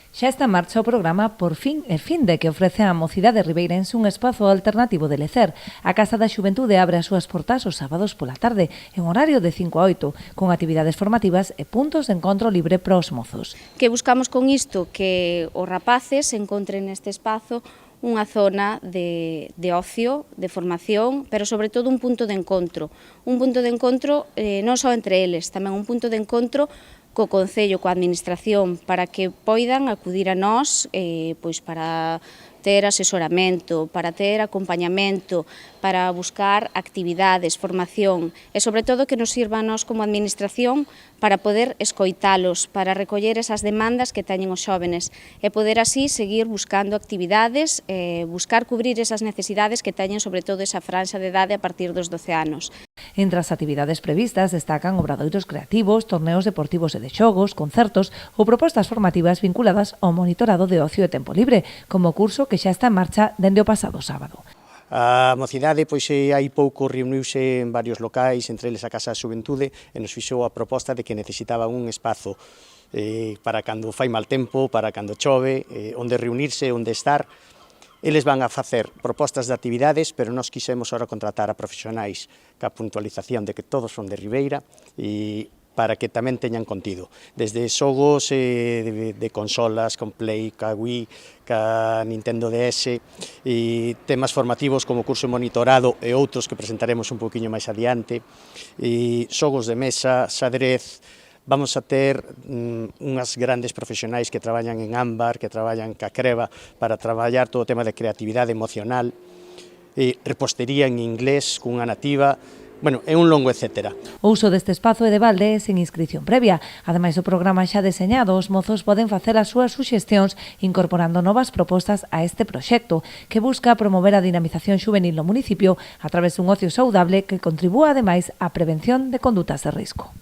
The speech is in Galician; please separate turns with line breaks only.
Xa está en marcha o programa Por Fin e Finde, que ofrece á mocidade ribeirense un espazo alternativo de lecer. A Casa da Xuventude abre as súas portas os sábados pola tarde, en horario de 5 a 8, con actividades formativas e puntos de encontro libre para os mozos.
Que buscamos con isto? Que os rapaces encontren neste espazo unha zona de ocio, de formación, pero sobre todo un punto de encontro. Un punto de encontro non só entre eles, tamén un punto de encontro co Concello, coa Administración, para que poidan acudir a nós pois para ter asesoramento, para ter acompañamento, para buscar actividades, formación e, sobre todo, que nos sirva a nós como Administración para poder escoitalos, para recoller esas demandas que teñen os xóvenes e poder así seguir buscando actividades, buscar cubrir esas necesidades que teñen, sobre todo, esa franxa de idade a partir dos 12 anos.
Entre as actividades previstas destacan obradoiros creativos, torneos deportivos e de xogos, concertos ou propostas formativas vinculadas ao monitorado de ocio e tempo libre, como o curso que xa está en marcha dende o pasado sábado.
A mocidade, pois, hai pouco reuniuse en varios locais, entre eles a Casa da Xuventude, e nos fixou a proposta de que necesitaban un espazo para cando fai mal tempo, para cando chove, onde reunirse, onde estar. Eles van a facer propostas de actividades, pero nós quixemos ahora contratar a profesionais ca puntualización de que todos son de Ribeira e para que tamén teñan contido. Desde xogos de consolas, con Play, ca Wii, ca Nintendo DS, e temas formativos como curso monitorado e outros que presentaremos un poquinho máis adiante, e xogos de mesa, xadrez. Vamos a ter unhas grandes profesionais que traballan en Ámbar, que traballan ca Creva, para traballar todo o tema de creatividade emocional, repostería en inglés, cunha nativa. Bueno, é un longo etcétera.
O uso deste espazo é de balde e sen inscrición previa. Ademais do programa xa deseñado, os mozos poden facer as súas suxestións incorporando novas propostas a este proxecto, que busca promover a dinamización xuvenil no municipio a través dun ocio saudable que contribúa ademais á prevención de condutas de risco.